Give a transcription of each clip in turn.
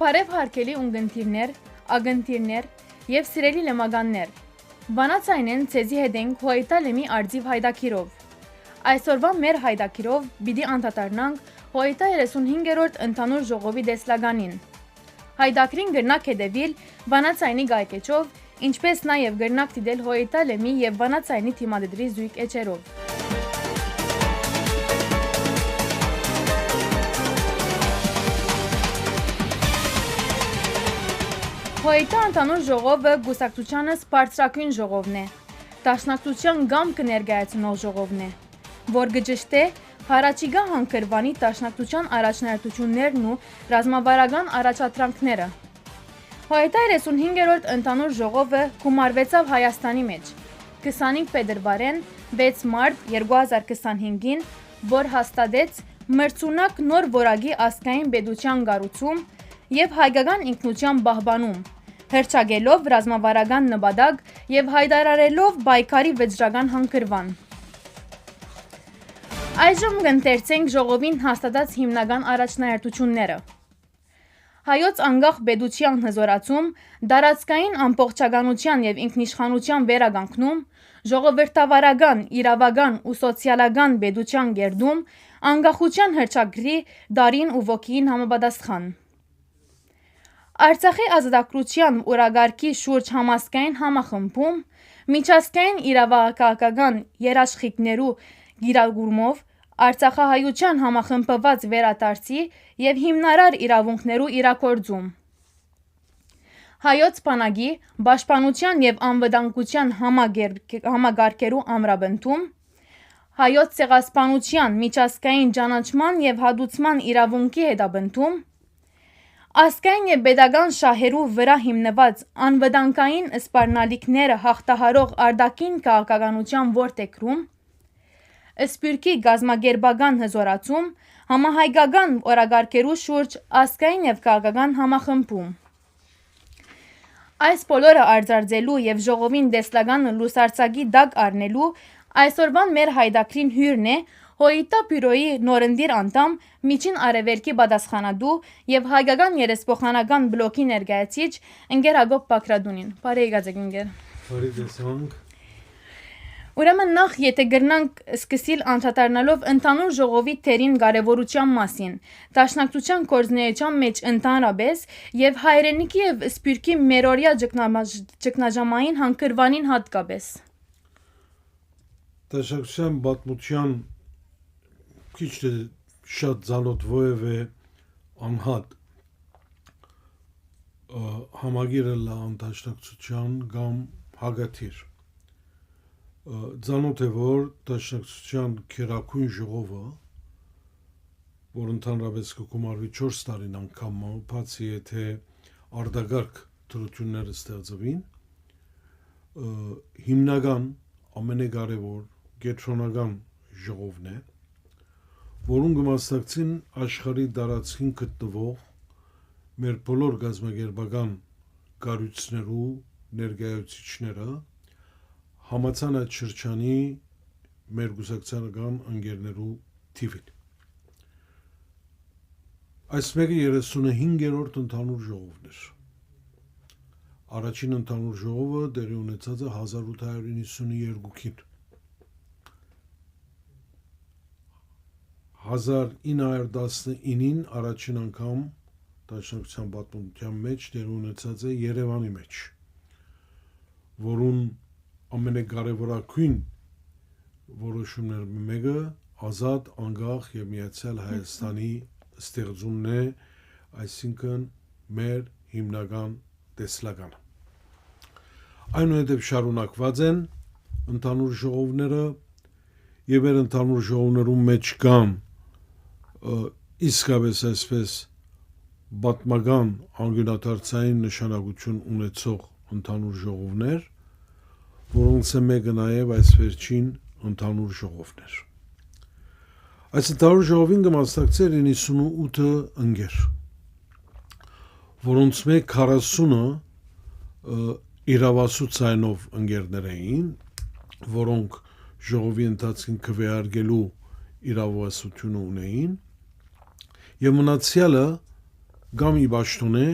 Բարև հարգելի ունգընտիրներ, ագընտիրներ և սիրելի լմականներ, վանացայն են ցեզի հետ ենք հոյիտալեմի արձիվ հայդակիրով։ Այսօրվա մեր հայդակիրով բիդի անդադարնանք հոյիտա 35-րդ ընդհանուր ժողովի դեսլականին։ Հայդակրին գրնակ հետևիլ վանացայնի գայկեչով, ինչպես նաև գրնակ դիդել հոյիտալեմի և վանացայնի թիմադդրի զույգ էջերով։ Հոյիտա ընդհանուր ժողովը գուսակցությանս բարձրակույն ժողովն է, դաշնակցության գամ կներկայացնող ժողովն է, որ գճշտե հարաճիգա հանքրվանի դաշնակցության առաջնահերթություններն ու ռազմավարական առաջադրանքները։ Հոյիտա 35-րդ ընդհանուր ժողովը գումարվեցավ Հայաստանի մեջ 25 փետրվարեն 6 մարտ 2025-ին, որ հաստատեց մրցունակ նոր որակի ազգային պետության կառուցում և հայկական ինքնության պահպանում, հռչակելով ռազմավարական նպատակ և հայտարարելով պայքարի վճռական հանքրվան։ Այժմ կընթերցենք ժողովին հաստատած հիմնական առաջնահերթությունները։ Հայոց անկախ պետության հզորացում, տարածքային ամբողջականության և ինքնիշխանության վերականգնում, ժողովրդավարական, իրավական ու սոցիալական պետության կերտում, անկախության հռչակագրի տարին ու ոգիին համապատասխան։ Արցախի ազատագրության օրակարգի շուրջ համազգային համախմբում, միջազգային իրավաքաղաքական երաշխիքներու կիրակորումով, արցախահայության համախմբված վերադարձի և հիմնարար իրավունքներու իրագործում։ Հայոց բանակի, պաշտպանության և անվտանգության համակարգերու ամրապնդում, Հայոց ցեղասպանության միջազգային ճանաչման և հատուցման իրավունքի հետապնդում, ազգային և պետական շահերու վրա հիմնված անվտանգային սպառնալիքները հաղթահարող արտաքին քաղաքականության որդեգրում, Սփյուռքի կազմակերպական հզորացում, համահայկական օրակարգերու շուրջ ազգային և քաղաքական համախմբում։ Այս բոլորը արձարծելու և ժողովին դեսլականը լուսարձակի տակ առնելու այսօրվան մեր հայդակրին հյուրն է Հոյիտա բյուրոյի նորընտիր անդամ, Միջին Արևելքի պատասխանատու և հայկական երեսփոխանական բլոկի ներկայացուցիչ ընկեր Հակոբ Բագրատունին։ Բարի եկած եք ընկեր։ Բարի տեսանք։ Ուրեմն նախ եթե գրնանք սկսիլ անդրադառնալով ընդհանուր ժողովի թերին կարևորության մասին, դաշնակցության գործունեության մեջ ընդհանրապես և հայրենիքի և Սփյուռքի մերօրյա ճգնաժամային հանքրվանին հատկապես։ Դաշնակցության պատմության քիչ թե շատ ծանոթ որևէ անհատ համագիրը լան դաշնակցության կամ հագաթիր ծանոթ է, որ դաշնակցության քերակույն ժողովը, որ ընդհանրապես կգումարվի 4 տարին անգամ, բացի եթե արտակարգ դրությունները ստեղծվին, հիմնական ամենակարևոր կենտրոնական ժողովն է, որում կմասնակցին աշխարհի տարածքին գտնվող մեր բոլոր կազմակերպական կառույցներու ներկայացուցիչները համացան այդ շրջանի մեր գուսակցական ընկերներու թիվին։ Այս մեկը 35-րդ ընդհանուր ժողովն էր։ Առաջին ընդհանուր ժողովը տեղի ունեցած է 1892-ին։ 1919-ին առաջին անգամ դաշնակցության պատմության մեջ տեղի ունեցած է Երևանի մեջ, որուն ամենակարևորագույն որոշումներն մեկը ազատ, անկախ և միացյալ Հայաստանի ստեղծումն է, այսինքն մեր հիմնական տեսլականը։ Այնուհետև շարունակված են ընդհանուր ժողովները և մեր ընդհանուր ժողովներում մեջ կան իսկապես այսպես պատմական անկյունադարձային նշանակություն ունեցող ընդհանուր ժողովներ, որոնց մեկը նաև այս վերջին ընդհանուր ժողովն էր։ Այս ընդհանուր ժողովին կմասնակցեր 98 ընկեր, որոնց մեկ 40-ը իրավասու ցայնով ընկերներ էին, որոնք ժողովի ընթացքին քվեարկելու իրավասությունը ունեին, եւ մնացյալը կամ իբաշտոնե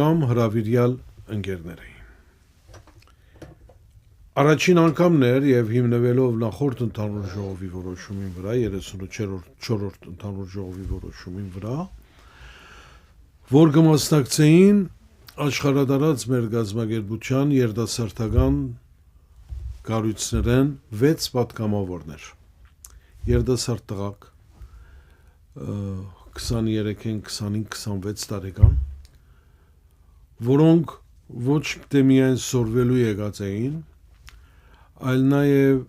կամ հրավիրյալ ընկերներ էին։ Առաջին անգամն էր եւ հիմնվելով նախորդ ընդհանուր ժողովի որոշումին վրա 34-րդ ընդհանուր ժողովի որոշումին վրա, որ կմասնակցեին աշխարհադարած մեր գազագերբության երիտասարդական կառույցներեն 6 պատգամավորներ, երիտասարդ տղաք 23-ին, 25, 26 տարեկան, որոնք ոչ թե միայն սորվելու եկած էին, այլ նաև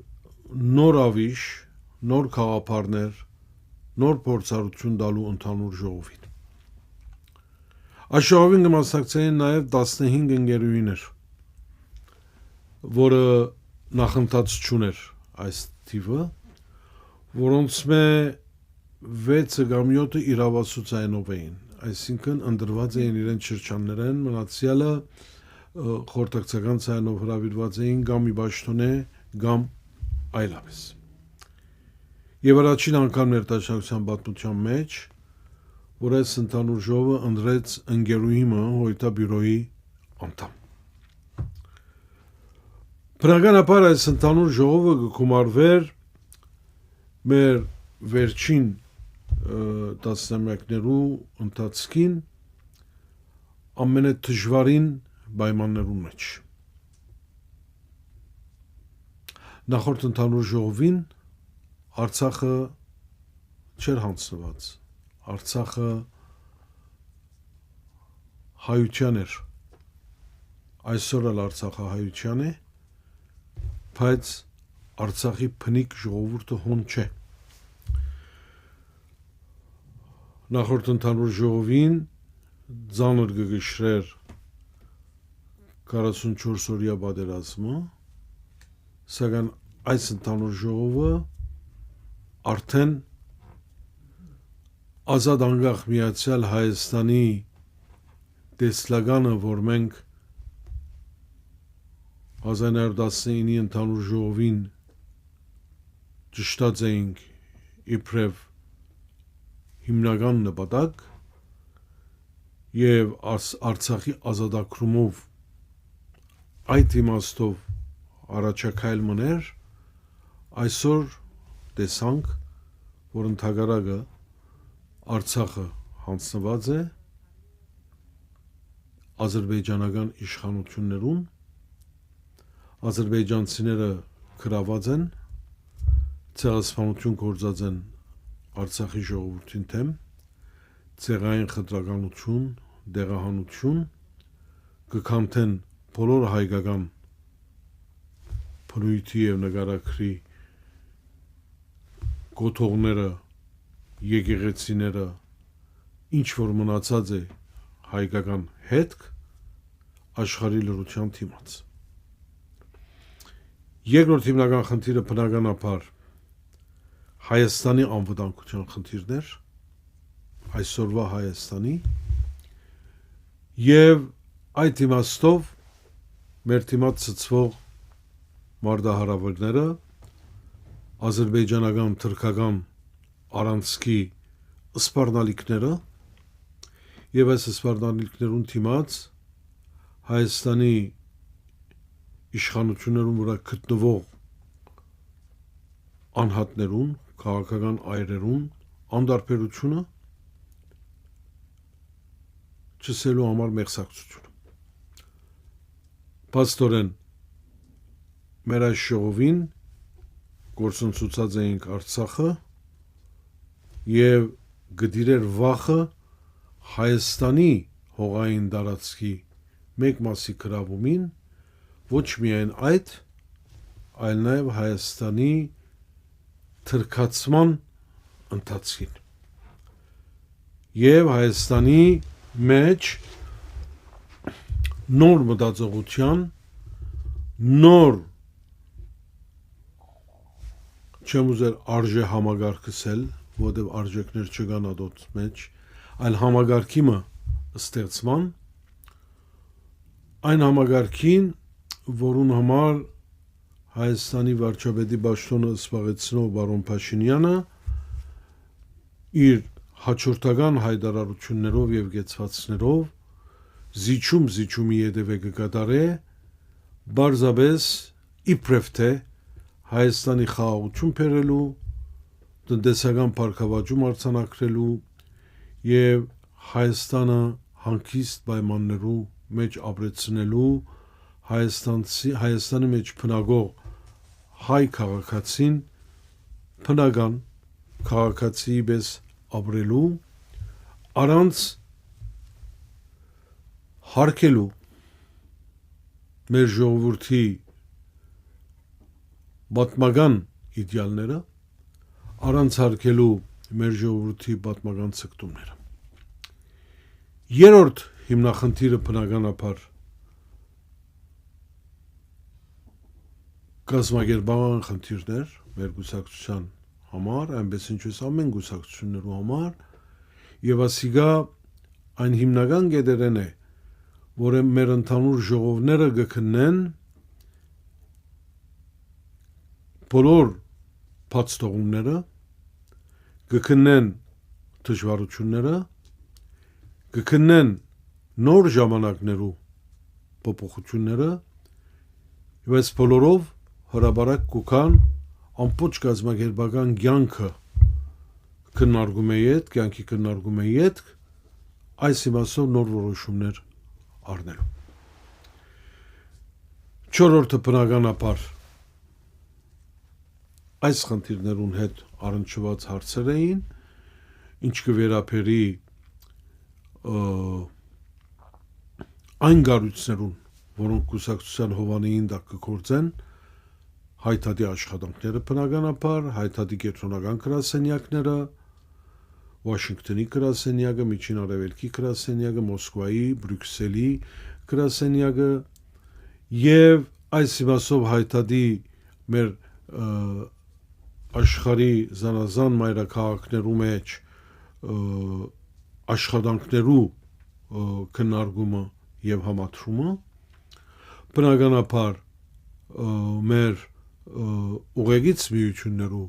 նոր ավիշ, նոր խաղապարներ, նոր փորձառություն տալու ընդհանուր ժողովին։ Այս ժողովին կմասնակցեին նաև 15 ընկերուհիներ, որը նախընթաց չուներ այս թիվը, որոնց մե 6 կամ 7 իրավասուцայնով էին, այսինքն ընդրված էին իրենց շրջաններեն, մնացյալը խորհրդակցական ցանով հրավիրված էին կամ իբաշտոնե կամ այլապես։ Եվ առաջին անգամ ներդաշնակության պատմության մեջ, որ այս ընդհանուր ժողովը ընտրեց ընկերուհիմը հոյտաբյուրոյի անդամ։ Բնականաբար այս ընդհանուր ժողովը կգումարվեր մեր վերջին տասնամյակներու ընթացքին ամենադժվարին պայմաններու մեջ։ Նախորդ ընդհանուր ժողովին Արցախը չէր հանձնված, Արցախը հայության էր, այսօր էլ Արցախը հայության է, բայց Արցախի փնիկ ժողովուրդը հոն չէ։ Նախորդ ընդհանուր ժողովին ծանր կգշրեր 44 օրյա պատերազմը, սակայն այս ընդհանուր ժողովը արդեն ազատ անկախ միացյալ Հայաստանի տեսլականը, որ մենք 1919-ի ընդհանուր ժողովին ճշտած էինք իբրև հիմնական նպատակ եւ Արցախի ազատագրումով այդ իմաստով առաջակայլ մներ, այսօր տեսանք, որ ընդհակառակը Արցախը հանձնված է ադրբեջանական իշխանություններուն, ադրբեջանցիները գրաված են, ցեղասպանություն գործած են Արցախի ժողովրդին դեմ, ցեղային խտրականություն, դեղահանություն, կքամթեն բոլոր հայկական փնույթի եւ նկարագրի գոթողները, եկեղեցիները, ինչ որ մնացած է հայկական հետք աշխարհի լրության դիմաց։ Երկրորդ հիմնական խնդիրը բնականաբար Հայաստանի անվտանգության խնդիրն էր, այսօրվա Հայաստանի, եւ այդ իմաստով մեր դիմաց ցցվող մարտահրավերները ադրբեջանական թուրքական առանցքի սպառնալիքները եւ այս սպառնալիքներուն դիմաց Հայաստանի իշխանություններուն վրա գտնվող անհատներուն, քաղաքական այրերուն անդարբերությունը չսելու համար մեղսակցությունը։ Պաստորեն մեր այս ժողովին գործընծուցած էինք Արցախը եւ գդիրեր վախը Հայաստանի հողային տարածքի մեկ մասի գրավումին, ոչ միայն այդ, այլ նաև Հայաստանի թրքացման ընթացքին եւ Հայաստանի մեջ նոր մտածողության, նոր չեմ ուզեր արժե համագարկսել, որտեղ արժեքներ չկան ադոտ մեջ, այլ համագարկիմը ստեղծման, այն համագարկին, որուն համար Հայաստանի վարչապետի պաշտոնը զբաղեցնող բարոն Փաշինյանը իր հաջորդական հայտարարություններով եւ գեցվածքներով զիջումի յետևե կկատարե բարձաբես իբրև թե Հայաստանի խաղաղություն բերելու տնտեսական բարգավաճում արձանագրելու եւ Հայաստանը հանգիստ պայմաններու մեջ ապրեցնելու Հայաստանի մեջ բնակող հայ քաղաքացին բնական քաղաքացիի պես ապրելու առանց հարկելու մեր ժողովրդի պատմական իդեալները առանց հարկելու մեր ժողովրդի պատմական ցկտումները երրորդ հիմնախնդիրը բնականաբար կազմակերպական խնդիրներ մեր գուսակցության համար, այնպես ինչպես ամեն գուսակցություններու համար եւ ասիգա այն հիմնական գեդերեն է, որը մեր ընդհանուր ժողովները գքնեն բոլոր բացթողումները, գքնեն դժվարությունները, գքնեն նոր ժամանակներու փոփոխությունները եւ այս բոլորով հրաբարակ կուքան ամբողջ գազམ་ակերպական կյանքի քննարկում է յետք այս իմաստով նոր որոշումներ առնելու չորրորդը բնականաբար այս խնդիրներուն հետ առնչված հարցեր էին ինչ կվերապերի այն գառույցներուն որոնք կուսակցության հովանին տակ կգործեն հայտարարի աշխատանքները բնականաբար հայտարարի կենտրոնական գրասենյակները Վաշինգտոնի գրասենյակը Միջին Արևելքի գրասենյակը Մոսկվայի Բրյուսելի գրասենյակը եւ այս իմաստով հայտարարի մեր աշխարհի զանազան մայրաքաղաքներու մեջ աշխատանքներու քննարկումը եւ համադրումը բնականաբար մեր ուղեգից միություններու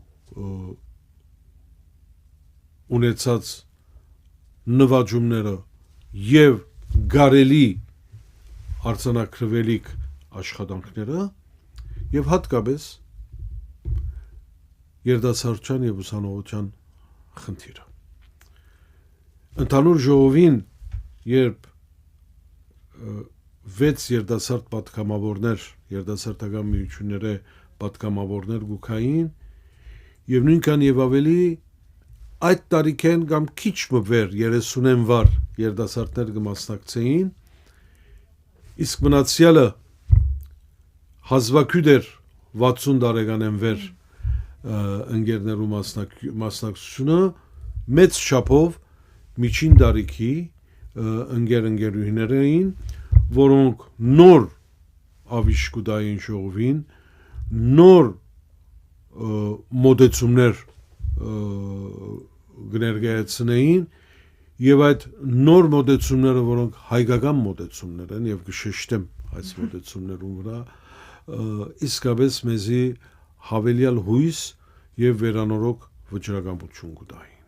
ունեցած նվաճումները եւ գարելի արձանագրվելիք աշխատանքները եւ հատկապես երդասարտության եւ ուսանողության խնդիրը ընդհանուր ժողովին երբ 6 երդասարտ պատգամավորներ երդասարտական միությունները պատգամավորներ գուքային եւ նույնքան եւ ավելի այդ տարիքեն կամ քիչ մվեր 30-ն վար երդասարտներ կմասնակցեին իսկ մնացյալը հազվագյուտ 60 տարեկանեն վեր ընկերներու մասնակցությունը մեծ չափով միջին տարիքի ընկերուհիներ էին որոնք նոր ավիշկուտային ժողովին նոր մոդեցումներ գներգայացնեին եւ այդ նոր մոդեցումները որոնք հայկական մոդեցումներ են եւ կշեշտեմ այս մոդեցումներուն վրա իսկապես մեզի հավելյալ հույս եւ վերանորոգ վճռականություն կտային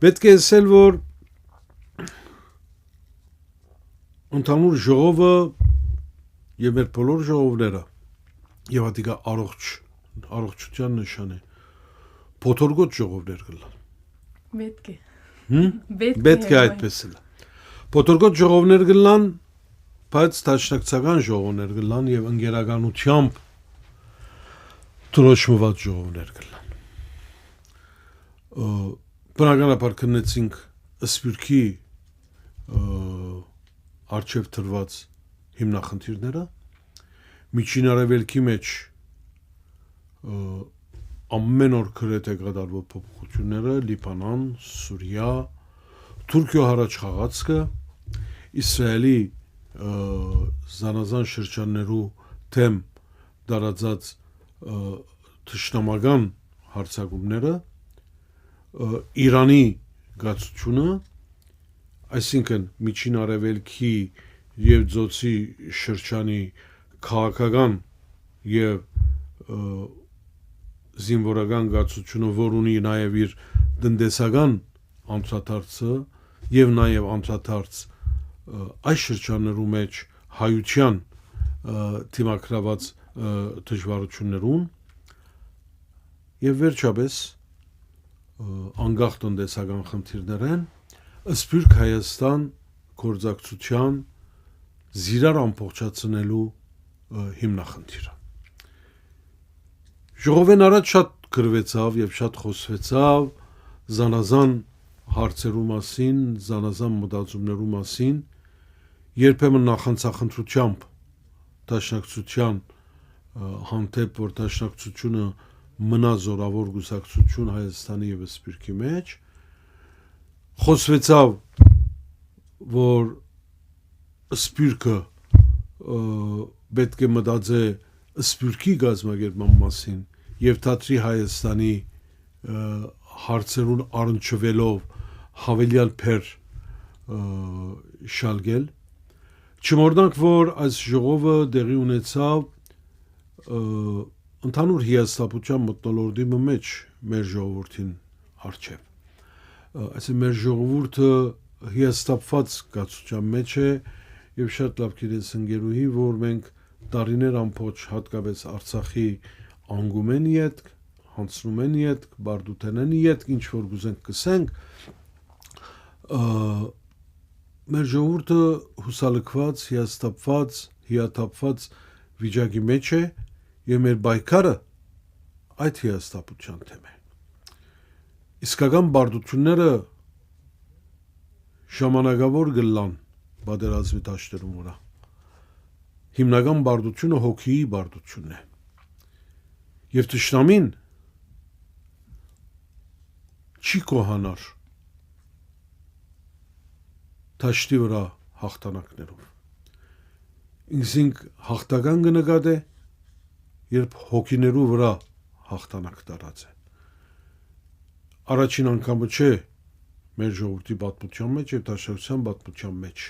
պետք է ասել որ ընդհանուր ժողովը եւ մեր բոլոր ժողովները եւ հատիկա առողջության նշան է փոթորգոտ ժողովներ կլան պետք է այդպես էլ փոթորգոտ ժողովներ կլան բայց տաշնակցական ժողովներ կլան եւ ընկերականությամբ դրոշմված ժողովներ կլան բնականաբար քննեցինք սպյուրքի արչև թրված հիմնախնդիրները միջին արևելքի մեջ ամեն օր գրեթե կատարվող փոփոխությունները Լիբանան, Սուրիա, Թուրքիա հարաճ խաղացքը, Իսրայելի զանազան շրջաններու թեմ դարածած թշնամական հարձակումները, Իրանի գացությունը, այսինքն միջին արևելքի եւ Ձոցի շրջանի քաղաքական եւ զինվորական գացությունը, որ ունի նաեւ իր տնտեսական անդրադարձը եւ նաեւ անդրադարձ այս շրջաններու մեջ հայության թիմակրաված դժվարություններուն եւ վերջապես անկախ տնտեսական խնդիրներեն Սփյուռք Հայաստան գործակցության զիրար ամբողջացնելու հիմնախնդիրը ժողովեն առաջ շատ գրվեցավ եւ շատ խոսվեցավ զանազան հարցերու մասին, զանազան մտածումներու մասին, երբեմն նախանցախնդրությամբ դաշնակցության հանդեպ, որ դաշնակցությունը մնա զորավոր գուսակցություն Հայաստանի եւ Սփյուռքի մեջ, խոսվեցավ, որ Սփյուռքը պետք է մտածի Սփյուռքի գազམ་ագերման մասին եւ Թատրի Հայաստանի հարցերուն առնչվելով հավելյալ փեր շալգել չմոռնանք որ այս ժողովը դեղի ունեցավ ընդհանուր հիասթափության մթնոլորտի մեջ մեր ժողովրդին արչեւ այսինքն մեր ժողովուրդը հիասթափված կացության մեջ է եւ շատ լավ գիտես ընկերուհի որ մենք տարիներ ամբողջ հատկապես Արցախի անգումեն իդ հանցնում են իդ բարդութենեն իդ ինչ որ գուզենք կսենք մեր ժողովուրդը հուսալքված հիասթափված հիաթափված վիճակի մեջ է եւ մեր բայկարը այդ հիասթափության թեմ է իսկական բարդությունները ժամանակավոր գլան բادرազմի դաշտերում վրա հիմնական բարդությունը հոգիի բարդությունն է եւ տշնամին չի կոհանար դաշտի վրա հաղթանակներով ինքնին հաղթական կնկատե երբ հոգիներու վրա հաղթանակ տարած է առաջին անգամը չէ մեր ժողովրդի պատմության մեջ եւ դաշնակցության պատմության մեջ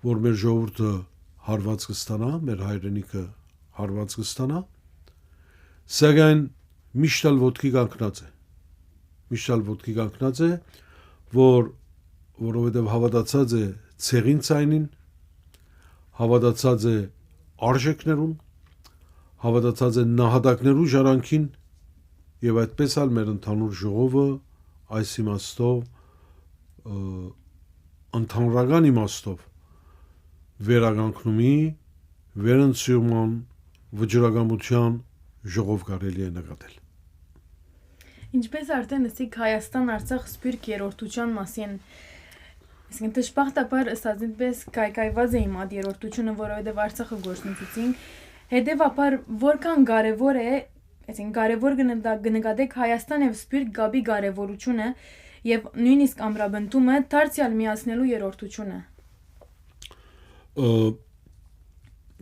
որ մեր ժողովուրդը հարված կստանա մեր հայրենիքը հարված կստանա սակայն միշտ ոտքի կանգնած է որովհետև հավատացած է ցեղին ցայնին հավատացած է արժեքներուն հավատացած է նահատակներու ժառանգին եւ այդպես ալ մեր ընդհանուր ժողովը այս իմաստով ընդհանրական իմաստով վերագանքնումի վերընծյուրման վճռականության ժողով կարելի է նկատել Ինչպես արդեն ասիք Հայաստան-Արցախ Սփյուռք երրորդության մասին Իսկ դժբախտաբար ըստ կայկայված է իմ այդ երրորդությունը, որովհետև Արցախը գործունեությունին, հետևաբար որքան կարևոր է, այսինքն կարևոր կնկատեք Հայաստան եւ Սփյուռք գաբի կարևորությունը եւ նույնիսկ ամրապնդումը դարձյալ միացնելու երրորդությունը։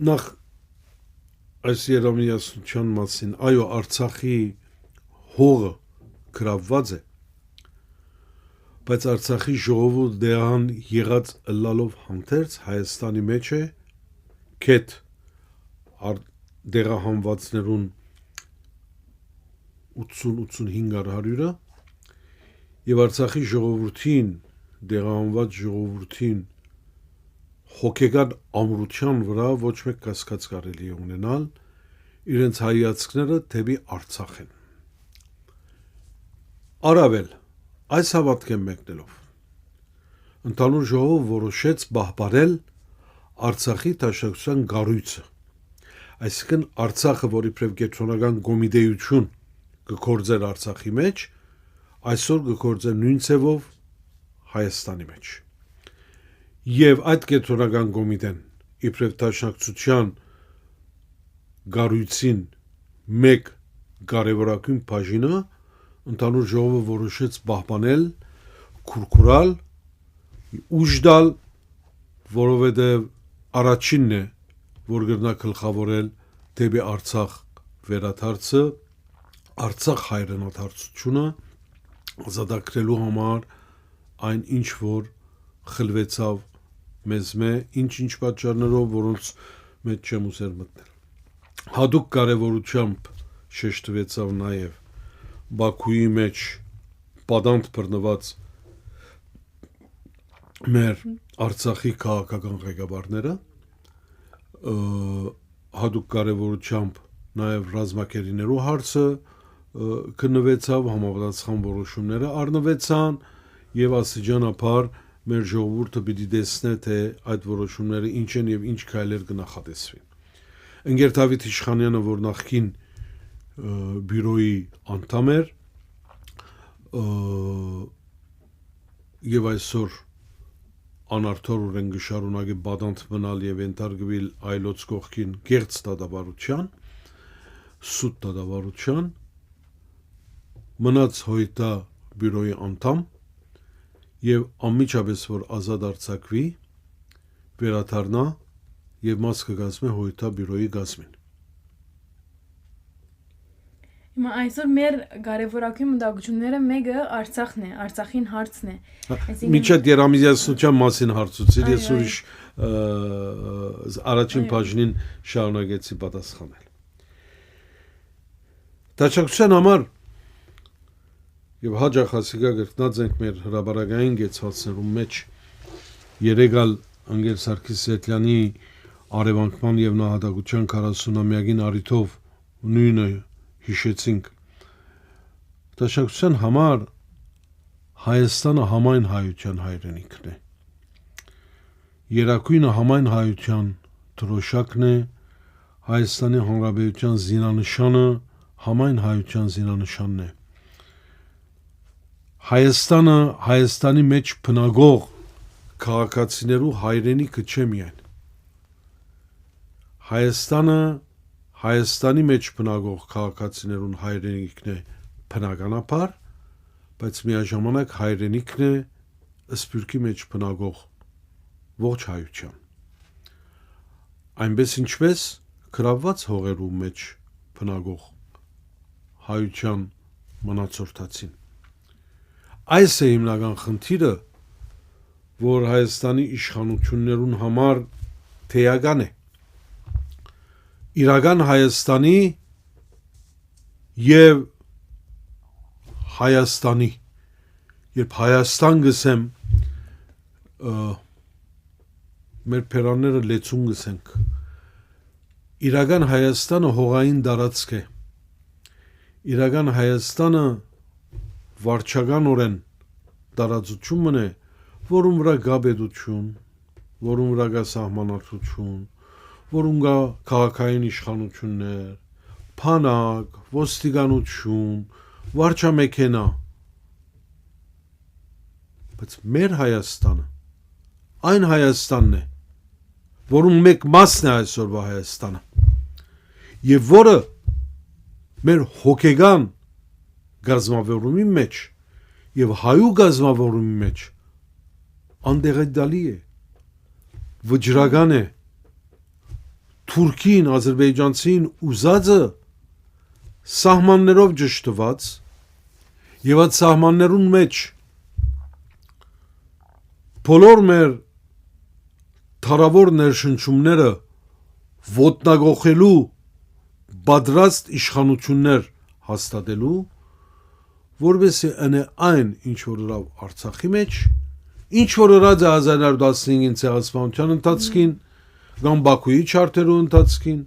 Նախ այս երամիասության մասին, այո, Արցախի հողը գրավված է, բայց Արցախի ժողովը դեղան եղած ըլլալով հանդերձ Հայաստանի մեջ է կետ դեղահանվածներուն 80-85 եւ Արցախի ժողովրդին դեղահանված ժողովրդին հոգեկան ամրության վրա ոչ մեկ կասկած կարելի է ունենալ իրենց հայացքները դեպի Արցախ են Առավել այս հավատքեն մեկնելով ընդհանուր ժողովը որոշեց պահպանել Արցախի դաշնակցության գառույցը այսինքն Արցախը որի իբրև կենտրոնական կոմիտեություն կգործեր Արցախի մեջ այսօր կգործեր նույն ձևով Հայաստանի մեջ եւ այդ կենտրոնական կոմիտեն իբրև դաշնակցության գառույցին մեկ կարևորագույն բաժինը ընդհանուր ժողովը որոշեց պահպանել քուրքուրալ ուժ տալ որովհետեւ առաջինն է որ գրնա գլխավորել դեպի Արցախ վերադարձը Արցախ հայրենադարձությունը ազատագրելու համար այն ինչ որ խլվեցավ մեզ ինչ պատճառներով որոնց մեջ չեմ ուզեր մտնել հadoop կարևորությամբ շեշտվեցավ նաև Բաքուի մեջ պատանդ բռնված մեր Արցախի քաղաքական ղեկավարները հadoop կարևորությամբ նաև ռազմակերիներու հարցը քննվեցավ, համապատասխան որոշումները առնվեցան եւ աստիճանաբար մեր ժողովուրդը պիտի տեսնե թե այդ որոշումները ինչ են եւ ինչ քայլեր կնախատեսվին։ Ընկեր Դավիթ Իշխանյանը, որ նախկին բյուրոյի անդամ էր եւ այսօր անարդարորեն գշարունակի բադանտ մնալ եւ ենթարկվել այլոց կողքին գերց դատավարության, սուտ դատավարության, մնաց հոյտա բյուրոյի անդամ եւ անմիջապես որ ազատ արձակվի, վերադառնա եւ մաս կգազմի հոյտա բյուրոյի գազմին։ Հիմա այսօր մեր կարևորագույն մտահոգությունները մեկը Արցախն է, Արցախին հարցն է։ Միջդ երամիզյացնության մասին հարցուցիր, ես ուրիշ առաջին բաժնին շարունակեցի պատասխանել։ Դաշնակցության համար եւ հաջող հասիկա գրկնած ենք մեր հրաբարակային գեցվածներում մեջ երեգալ Անգեր Սարգիս Սետյանի արևանկման եւ նահատակության 40-ամյակին առիթով նույնը հիշեցինք։ Դաշնակցության համար Հայաստանը համայն հայության հայրենիքն է։ Երակույնը համայն հայության դրոշակն է, Հայաստանի Հանրապետության զինանշանը համայն հայության զինանշանն է։ Հայաստանը Հայաստանի մեջ բնագող քաղաքացիներու հայրենիքը չէ միայն։ Հայաստանը Հայաստանի մեջ բնագող քաղաքացիներուն հայրենիքն է բնականաբար, բայց միաժամանակ հայրենիքն է սփյուռքի մեջ բնագող ողջ հայության։ Այնպես ինչպես գրաված հողերու մեջ բնագող հայության մնացորդացին։ Այս է հիմնական խնդիրը, որ Հայաստանի իշխանություններուն համար թեական է։ Իրական Հայաստանի եւ Հայաստանի, երբ Հայաստան գսեմ, մեր փերանները լեցուն գսենք, իրական Հայաստանը հողային տարածք է, իրական Հայաստանը վարչականորեն տարածություն է, որում վրա գա պետություն, որում վրա գա սահմանադրություն, որում կա քաղաքային իշխանություններ, փանակ, ոստիկանություն, վարչամեքենա, բայց մեր Հայաստանը այն Հայաստանն է, որում մեկ մասն է այսօրվա Հայաստանը, եւ որը մեր հոգեգան գազམ་ավորումի մեջ եւ հայու գազམ་ավորումի մեջ անդեղադալի է, վճռական է, Թուրքին, Ադրբեջանցին ուզածը սահմաններով ճշտված եւ այդ սահմաններուն մեջ բոլոր մեր թարավոր ներշնչումները ոտնագողելու պատրաստ իշխանություններ հաստատելու, որովհետեւ այն ինչ որ լավ Արցախի մեջ, ինչ որ ըրած է 1915-ին ցեղասպանության ընթացքին, կամ Բաքուի չարթերու ընթացքին,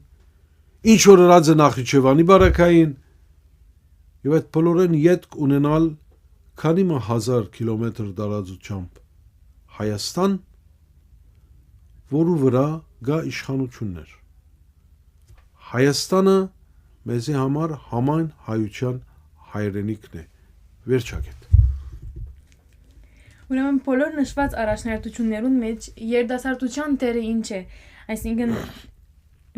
ինչ որ ըրած է Նախիջևանի բարակային, եւ այդ բոլորեն յետք ունենալ քանի 1000 կիլոմետր տարածությամբ Հայաստան, որու վրա գա իշխանություններ։ Հայաստանը մեզի համար համայն հայության հայրենիքն է, վերջակետ։ Ուրեմն բոլոր նշված առաջնահերթություններուն մեջ երդասարտության տերը ինչ է, այսինքն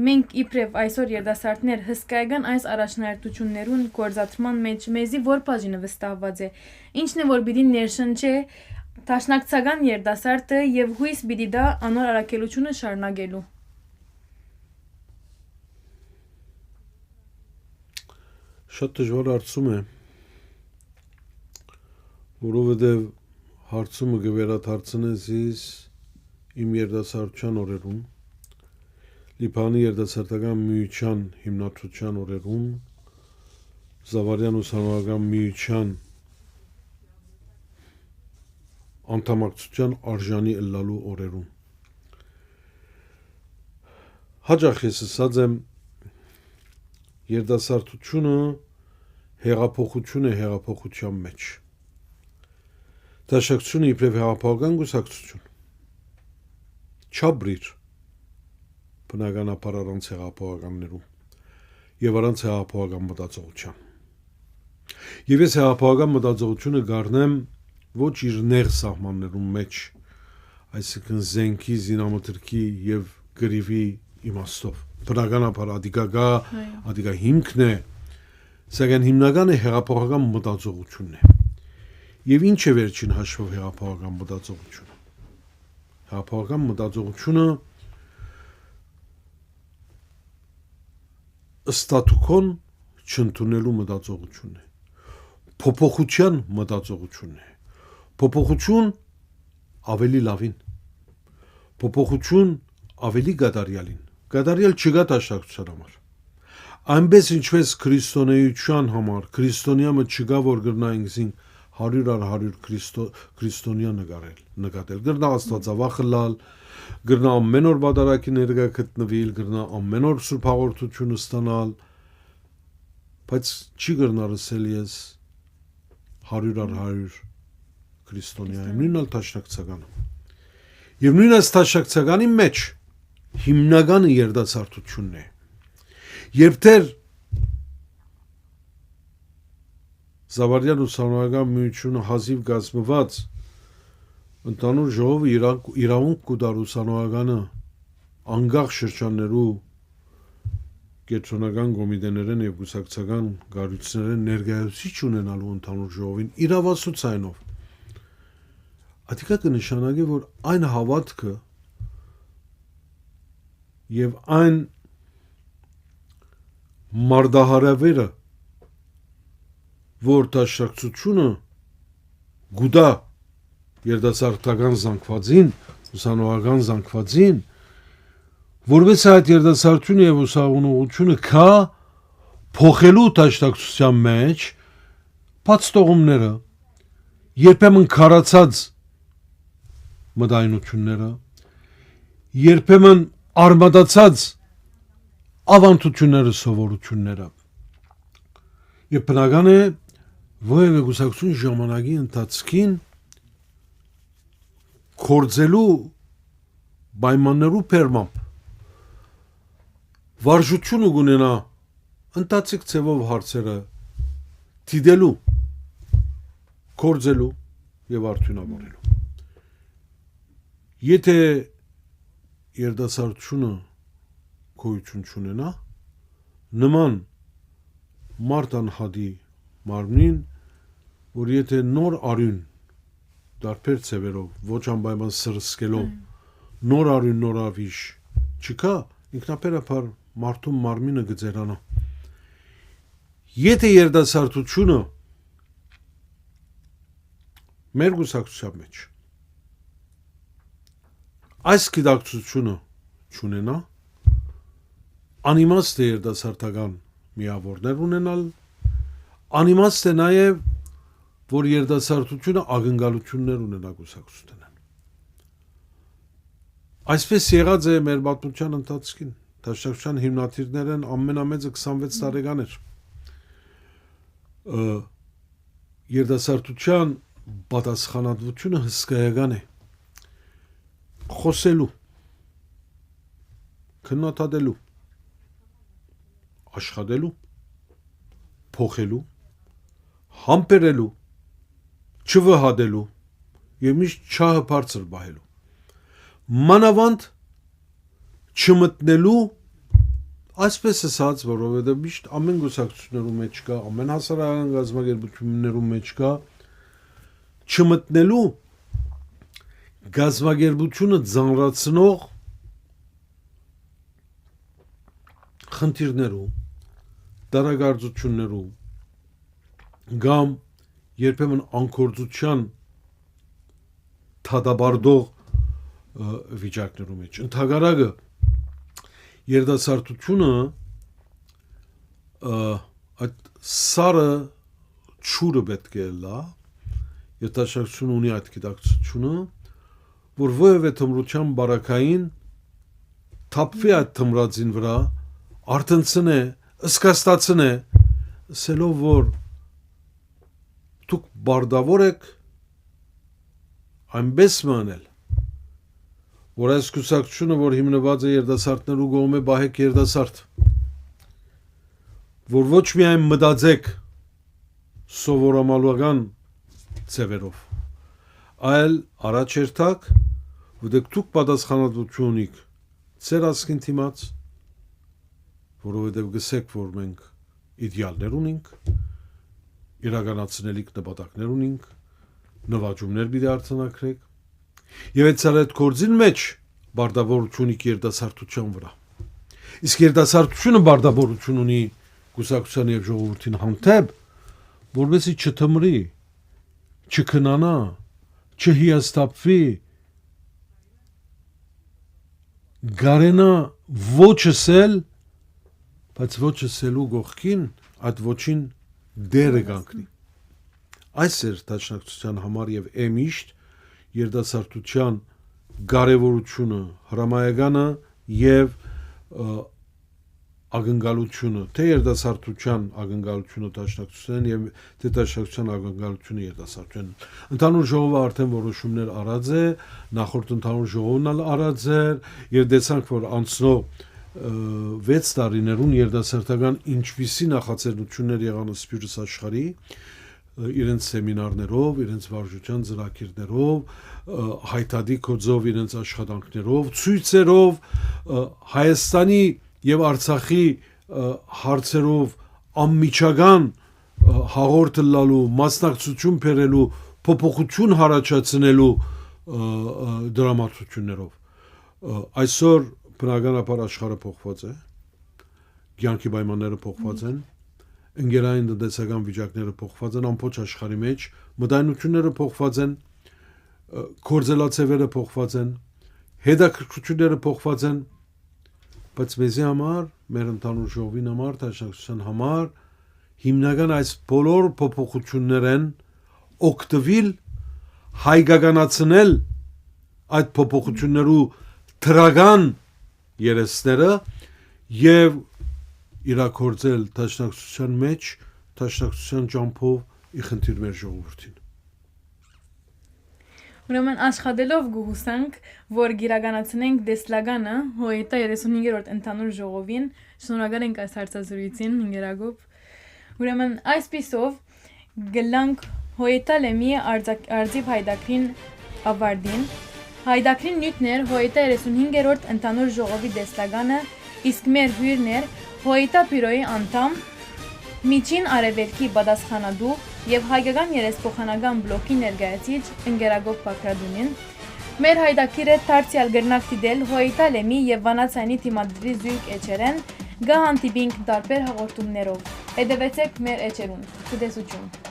մենք իբրև այսօր երդասարտներ հսկայական այս առաջնահերթություններուն գործադրման մեջ մեզի որ բաժինը վստահված է, ինչն է որ պիտի ներշնչե դաշնակցական երդասարտը եւ հույս պիտի դա անոր առաքելությունը շարունակելու։ Շատ դժվար հարցում է, որովհետեւ հարցումը կվերադարձնես իս իմ երդասարտության օրերուն, Լիբանի երդասարտական միության հիմնադրության օրերուն, Զավարյան ուսանողական միության անդամակցության արժանի ըլլալու օրերում։ Հաճախ ես ասած եմ, երիտասարդությունը հեղափոխություն է հեղափոխության մեջ։ Դաշնակցությունը իբրև հեղափոխական կուսակցություն չաբրիր բնականաբար առանց հեղափոխականներում եւ առանց հեղափոխական մտածողության։ Եվ ես հեղափոխական մտածողությունը գառնեմ ոչ իր նեղ սահմաններում մեջ, այսինքն զենքի, զինամթերքի եւ գրիվի իմաստով։ Բնականաբար ադիգա հիմքն է, սակայն հիմնականը հեղափոխական մտածողությունն է։ Եվ ինչ է վերջին հաշվով հեղափոխական մտածողությունը։ Հեղափոխական մտածողությունը ստատուկոն չընդունելու մտածողությունն է։ Փոփոխության մտածողությունն է։ Փոփոխություն ավելի լավին։ Փոփոխություն ավելի գադարյալին։ Գադարյալ չկա դաշնակցության համար։ Այնպես ինչպես քրիստոնեության համար, քրիստոնյամը չկա, որ գրնայինք 100 առ 100 քրիստոնյա նկատել։ Գրնա աստվածավախ լալ, գրնա ամեն օր բادرակի ներկա գտնվել, գրնա ամեն օր սուրբ հաղորդություն ստանալ, բայց չի գրնալ ասել ես 100 առ 100 քրիստոնյա եմ, նույնն էլ դաշնակցականը։ Եվ նույն այս դաշնակցականի մեջ հիմնականը երիտասարդությունն է։ Երբ դեռ Զավարյան ուսանողական միությունը հազիվ կազմված ընդհանուր ժողովը իրավունք կուտար ուսանողականը անգախ շրջաններու կենտրոնական կոմիտեներեն եւ կուսակցական կառույցներեն ներկայացուցիչ ունենալու ընդհանուր ժողովին իրավասուցայնով։ Ադիկա կնշանակի, որ այն հավատքը եւ այն մարդահարավերը, որ դաշնակցությունը գուտա երիտասարդական զանգվածին, ուսանողական զանգվածին, որպես այդ երիտասարդությունը եւ ուսանողությունը կա փոխելու դաշնակցության մեջ բաց տողումները, երբեմն քարացած մտայնությունները, երբեմն արմատացած ավանդությունները, սովորությունները։ Եվ բնական է որևէ կուսակցություն ժամանակի ընթացքին կործելու պայմաններու պերմամբ վարժությունը կունենա ընթացիկ ձևով հարցերը դիդելու, կործելու եւ արդյունավորելու։ Եթե երիտասարդությունը գոյություն չունենա, նման մարդ անհատի մարմնին, որ եթե նոր արյուն դարբեր ձևերով, ոչ անպայման սրսկելով, նոր արյուն, նոր ավիշ չկա, ինքնաբերաբար մարդու մարմինը կձերանա։ Եթե երիտասարդությունը մեր կուսակցության մեջ այս գիտակցությունը չունենա, անիմաստ է երիտասարդական միավորներ ունենալ, անիմաստ է նաև, որ երիտասարդությունը ակնկալություններ ունենա կուսակցությունն։ Այսպես եղած է մեր պատմության ընթացքին, դաշնակցության հիմնադիրներն ամենամեծը 26 տարեկան էր։ Երիտասարդության պատասխանատվությունը հսկայական է։ Խոսելու, քննադատելու, աշխատելու, փոխելու, համբերելու, չվհատելու եւ միշտ չահը բարձր բահելու։ Մանավանդ չմտնելու, այսպես ասած, որովհետեւ միշտ ամեն գուսակցություններում մեջ կա, ամեն հասարակական գազագերբություններում մեջ կա, չմտնելու գազագերբությունը ծանրացնող խնդիրներու, դարակարծություններու կամ երբեմն անկործության թադաբարդող վիճակներու մեջ։ Ընդհակառակը երիտասարդությունը այդ սարը ճուրը պետք է լա եւ դաշնակցությունը ունի այդ գիտակցությունը, որ ովևէ թմրության բարակային թափվի այդ թմրածին վրա, արտնցնե, ըսկաստացնե, ասելով որ դուք բարդավոր եք այնպես մանել, որ այս կուսակցությունը, որ հիմնված է երիտասարդներու կողմէ բահեք երիտասարդ, որ ոչ միայն մտածեք սովորամալական ձևերով, այլ առաջերտակ, որ դուք պատասխանատվություն ունիք ձեր ազգին դիմաց, որովհետև գսեք, որ մենք իդեալներ ունենք, իրականացնելիք նպատակներ ունենք, նվաճումներ պիտի արձանագրեք, եւ այդ գործին մեջ բարդավորություն ունի երիտասարդության վրա։ Իսկ երիտասարդությունը բարդավորություն ունի կուսակցության եւ ժողովրդին հանդեպ, որովհետեւ չթմրի, չքնանա, չհիասթափվի, գարենա ոչ ասել, բայց ոչ ասելու գողքին այդ ոչին դերը կանգնի։ Այս էր դաշնակցության համար եւ եմիշտ երիտասարդության կարևորությունը, հրամայականը եւ ակնկալությունը, թե երիտասարդության ակնկալությունը դաշնակցության եւ թե դաշնակցության ակնկալությունը երիտասարդության։ Ընդհանուր ժողովը արդեն որոշումներ արած է, նախորդ ընդհանուր ժողովն էլ արած էր եւ դեսանք որ անցնող 6 տարիներուն երիտասարդական ինչպիսի նախաձեռնություններ եղան սպիրս աշխարհի իրենց սեմինարներով, իրենց վարժության ծրագիրներով, հայտարարի կոձով իրենց աշխատանքներով, ցույցերով, Հայաստանի եւ Արցախի հարցերով անմիջական հաղորդը լալու, մասնակցություն բերելու, փոփոխություն հարաճացնելու դրամատուրգություններով։ Այսօր բնականաբար աշխարհը փոխված է, կյանքի պայմանները փոխված են, ընկերային տնտեսական վիճակները փոխված են ամբողջ աշխարհի մեջ, մտայնությունները փոխված են, կորձելացևերը փոխված են, հետաքրքրությունները փոխված են, բայց մեզի համար, մեր ընդհանուր ժողովին համար, դաշնակցության համար հիմնական այս բոլոր փոփոխություններն օգտվել հայկականացնել այդ փոփոխություններու թրագան երեսները եւ իրակորձել դաշնակցության մեջ, դաշնակցության ճամփով իխնդիր մեր ժողովրդին։ Ուրեմն աշխատելով գուհուսանք, որ գիրականացնենք դեսլագանը հոյետա 35-րդ ընդհանուր ժողովին, շնորհակալ ենք այս հարցազրույցին ինգերագոբ։ Ուրեմն այսպիսով գլանք հոյետա լեմի արձիվ հայդակրին ավարդին, հայդակրին նյութներ հոյետա 35-րդ ընդհանուր ժողովի դեսլագանը, իսկ մեր հյուրներ հոյետա բյուրոյի անդամ, միջին արևելքի պատասխանատու եւ հայկական երեսփոխանական բլոկի ներկայացիչ ընկերագոբ Բաքրադունին մեր հայդակիրը դարձյալ գրնակ դիտել հոյետա լեմի եւ վանացանի թիմադրի զույգ էջերեն գահանտիբինք տարբեր հաղորդումներով հետևեցեք մեր էջերուն ցտեսություն